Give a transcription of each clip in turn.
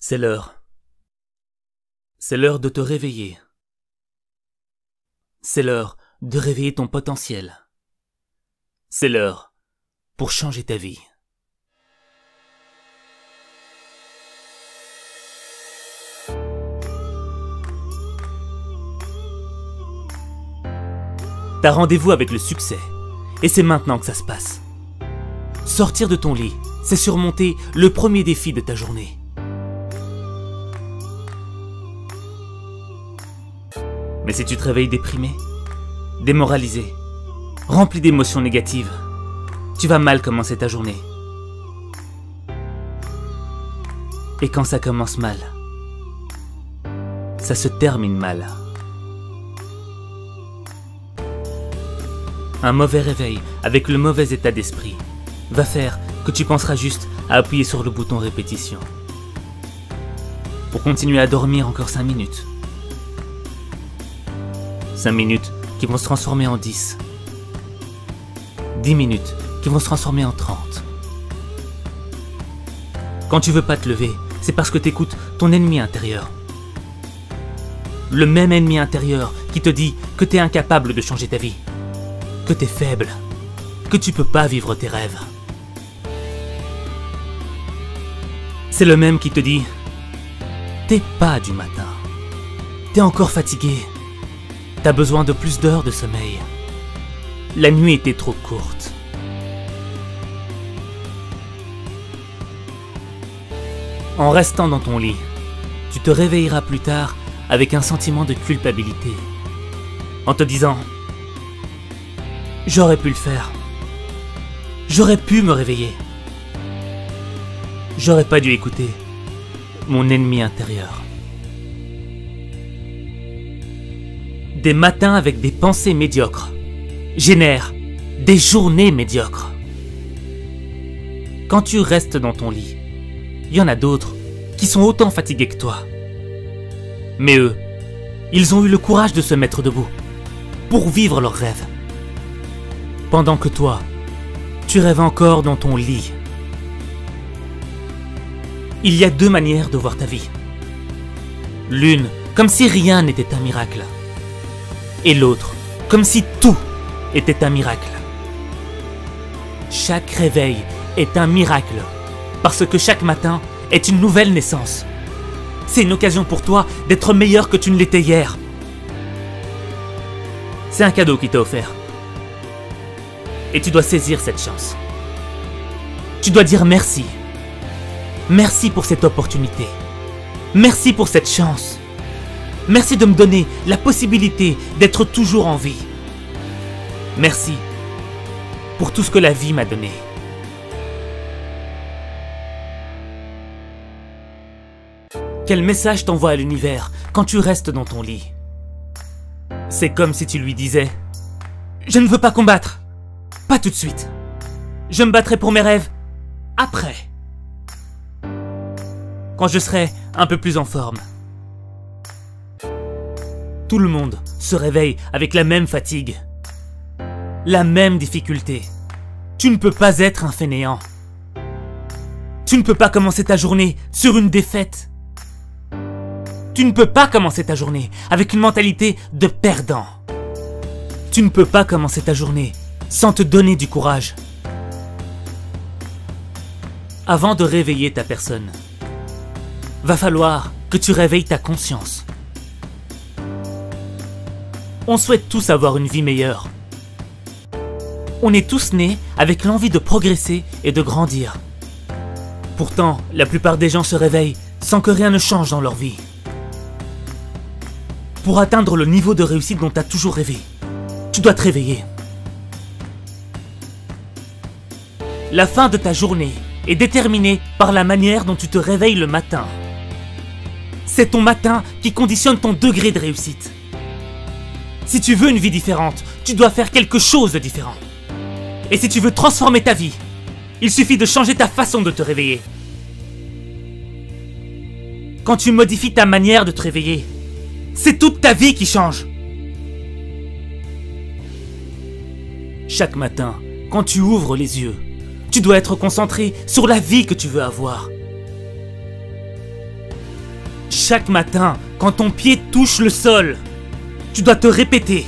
C'est l'heure. C'est l'heure de te réveiller. C'est l'heure de réveiller ton potentiel. C'est l'heure pour changer ta vie. T'as rendez-vous avec le succès, et c'est maintenant que ça se passe. Sortir de ton lit, c'est surmonter le premier défi de ta journée. Mais si tu te réveilles déprimé, démoralisé, rempli d'émotions négatives, tu vas mal commencer ta journée. Et quand ça commence mal, ça se termine mal. Un mauvais réveil avec le mauvais état d'esprit va faire que tu penseras juste à appuyer sur le bouton répétition pour continuer à dormir encore 5 minutes. 5 minutes qui vont se transformer en 10. 10 minutes qui vont se transformer en 30. Quand tu veux pas te lever, c'est parce que t'écoutes ton ennemi intérieur. Le même ennemi intérieur qui te dit que t'es incapable de changer ta vie, que t'es faible, que tu peux pas vivre tes rêves. C'est le même qui te dit « T'es pas du matin, t'es encore fatigué, t'as besoin de plus d'heures de sommeil, la nuit était trop courte. » En restant dans ton lit, tu te réveilleras plus tard avec un sentiment de culpabilité, en te disant « J'aurais pu le faire. J'aurais pu me réveiller. J'aurais pas dû écouter mon ennemi intérieur. » Des matins avec des pensées médiocres génèrent des journées médiocres. Quand tu restes dans ton lit, il y en a d'autres qui sont autant fatigués que toi. Mais eux, ils ont eu le courage de se mettre debout pour vivre leurs rêves. Pendant que toi, tu rêves encore dans ton lit. Il y a 2 manières de voir ta vie. L'une, comme si rien n'était un miracle. Et l'autre, comme si tout était un miracle. Chaque réveil est un miracle, parce que chaque matin est une nouvelle naissance. C'est une occasion pour toi d'être meilleur que tu ne l'étais hier. C'est un cadeau qui t'est offert. Et tu dois saisir cette chance. Tu dois dire merci. Merci pour cette opportunité. Merci pour cette chance. Merci de me donner la possibilité d'être toujours en vie. Merci pour tout ce que la vie m'a donné. Quel message t'envoie à l'univers quand tu restes dans ton lit? C'est comme si tu lui disais « Je ne veux pas combattre. Pas tout de suite. Je me battrai pour mes rêves après. Quand je serai un peu plus en forme. » Tout le monde se réveille avec la même fatigue, la même difficulté. Tu ne peux pas être un fainéant. Tu ne peux pas commencer ta journée sur une défaite. Tu ne peux pas commencer ta journée avec une mentalité de perdant. Tu ne peux pas commencer ta journée sans te donner du courage. Avant de réveiller ta personne, va falloir que tu réveilles ta conscience. On souhaite tous avoir une vie meilleure. On est tous nés avec l'envie de progresser et de grandir. Pourtant, la plupart des gens se réveillent sans que rien ne change dans leur vie. Pour atteindre le niveau de réussite dont tu as toujours rêvé, tu dois te réveiller. La fin de ta journée est déterminée par la manière dont tu te réveilles le matin. C'est ton matin qui conditionne ton degré de réussite. Si tu veux une vie différente, tu dois faire quelque chose de différent. Et si tu veux transformer ta vie, il suffit de changer ta façon de te réveiller. Quand tu modifies ta manière de te réveiller, c'est toute ta vie qui change. Chaque matin, quand tu ouvres les yeux, tu dois être concentré sur la vie que tu veux avoir. chaque matin, quand ton pied touche le sol, tu dois te répéter.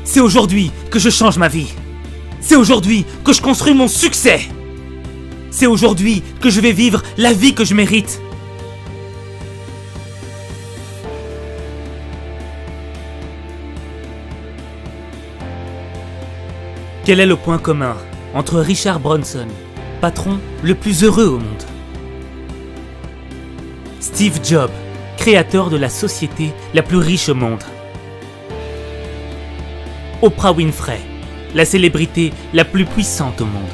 C'est aujourd'hui que je change ma vie. C'est aujourd'hui que je construis mon succès. C'est aujourd'hui que je vais vivre la vie que je mérite. Quel est le point commun entre Richard Branson, patron le plus heureux au monde, Steve Jobs, créateur de la société la plus riche au monde, Oprah Winfrey, la célébrité la plus puissante au monde,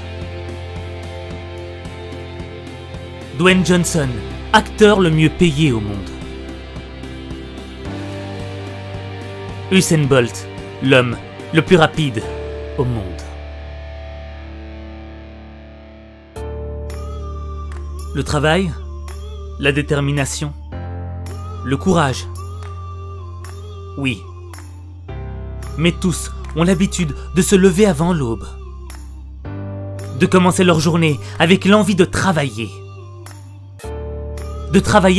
Dwayne Johnson, acteur le mieux payé au monde, Usain Bolt, l'homme le plus rapide au monde. Le travail, la détermination, le courage. Oui. Mais tous ont l'habitude de se lever avant l'aube, de commencer leur journée avec l'envie de travailler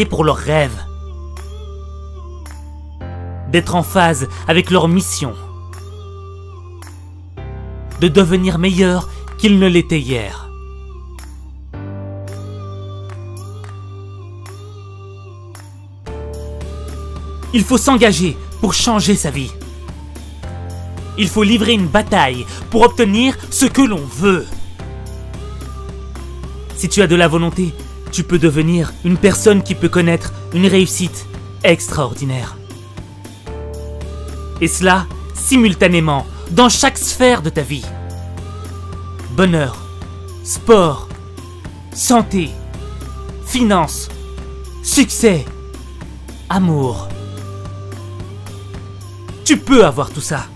pour leurs rêves, d'être en phase avec leur mission, de devenir meilleurs qu'ils ne l'étaient hier. Il faut s'engager pour changer sa vie. Il faut livrer une bataille pour obtenir ce que l'on veut. Si tu as de la volonté, tu peux devenir une personne qui peut connaître une réussite extraordinaire. Et cela, simultanément, dans chaque sphère de ta vie. Bonheur, sport, santé, finances, succès, amour. Tu peux avoir tout ça.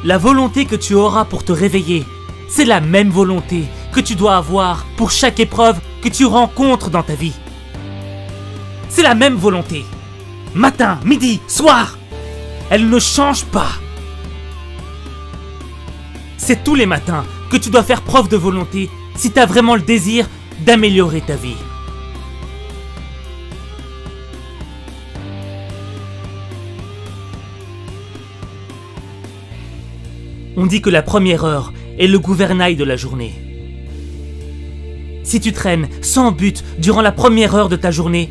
La volonté que tu auras pour te réveiller, c'est la même volonté que tu dois avoir pour chaque épreuve que tu rencontres dans ta vie. C'est la même volonté. Matin, midi, soir. Elle ne change pas. C'est tous les matins que tu dois faire preuve de volonté si tu as vraiment le désir d'améliorer ta vie. On dit que la première heure est le gouvernail de la journée. Si tu traînes sans but durant la première heure de ta journée,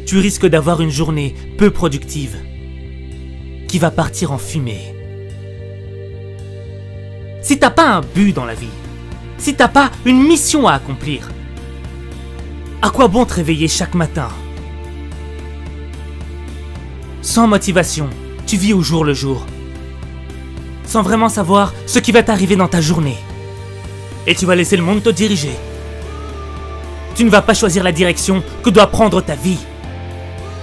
tu risques d'avoir une journée peu productive, qui va partir en fumée. Si t'as pas un but dans la vie, si t'as pas une mission à accomplir, à quoi bon te réveiller chaque matin? Sans motivation, tu vis au jour le jour, sans vraiment savoir ce qui va t'arriver dans ta journée. Et tu vas laisser le monde te diriger. Tu ne vas pas choisir la direction que doit prendre ta vie,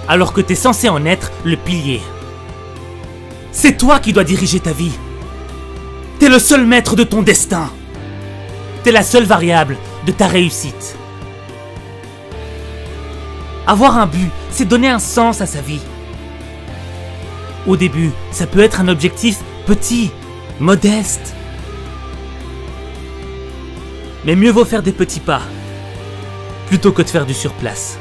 alors que tu es censé en être le pilier. C'est toi qui dois diriger ta vie. T'es le seul maître de ton destin. T'es la seule variable de ta réussite. Avoir un but, c'est donner un sens à sa vie. Au début, ça peut être un objectif petit, modeste. Mais mieux vaut faire des petits pas, plutôt que de faire du surplace.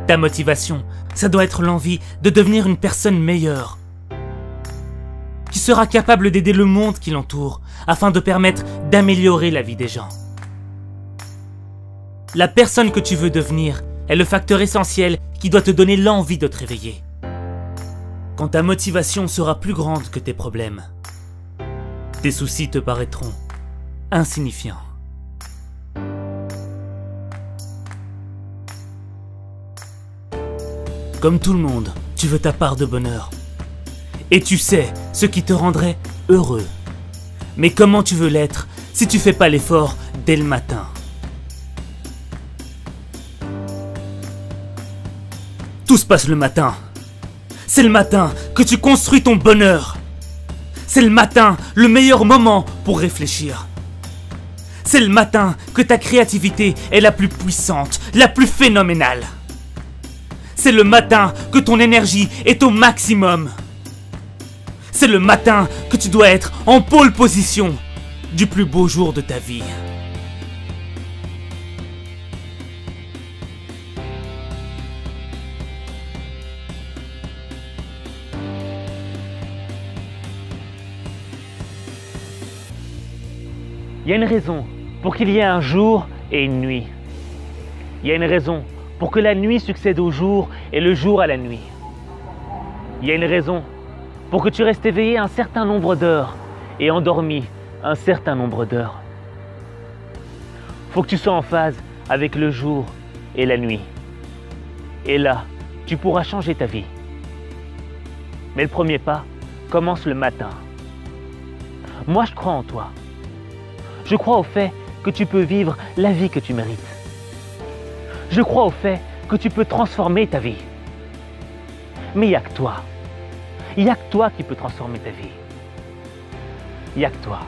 Ta motivation, ça doit être l'envie de devenir une personne meilleure, qui sera capable d'aider le monde qui l'entoure, afin de permettre d'améliorer la vie des gens. La personne que tu veux devenir est le facteur essentiel qui doit te donner l'envie de te réveiller. Quand ta motivation sera plus grande que tes problèmes, tes soucis te paraîtront insignifiants. Comme tout le monde, tu veux ta part de bonheur. Et tu sais ce qui te rendrait heureux. Mais comment tu veux l'être si tu fais pas l'effort dès le matin? Tout se passe le matin. C'est le matin que tu construis ton bonheur. C'est le matin le meilleur moment pour réfléchir. C'est le matin que ta créativité est la plus puissante, la plus phénoménale. C'est le matin que ton énergie est au maximum. C'est le matin que tu dois être en pole position du plus beau jour de ta vie. Il y a une raison pour qu'il y ait un jour et une nuit. Il y a une raison pour que la nuit succède au jour et le jour à la nuit. Il y a une raison pour que tu restes éveillé un certain nombre d'heures et endormi un certain nombre d'heures. Faut que tu sois en phase avec le jour et la nuit. Et là, tu pourras changer ta vie. Mais le premier pas commence le matin. Moi, je crois en toi. Je crois au fait que tu peux vivre la vie que tu mérites. Je crois au fait que tu peux transformer ta vie. Mais il n'y a que toi. Il n'y a que toi qui peux transformer ta vie. Il n'y a que toi.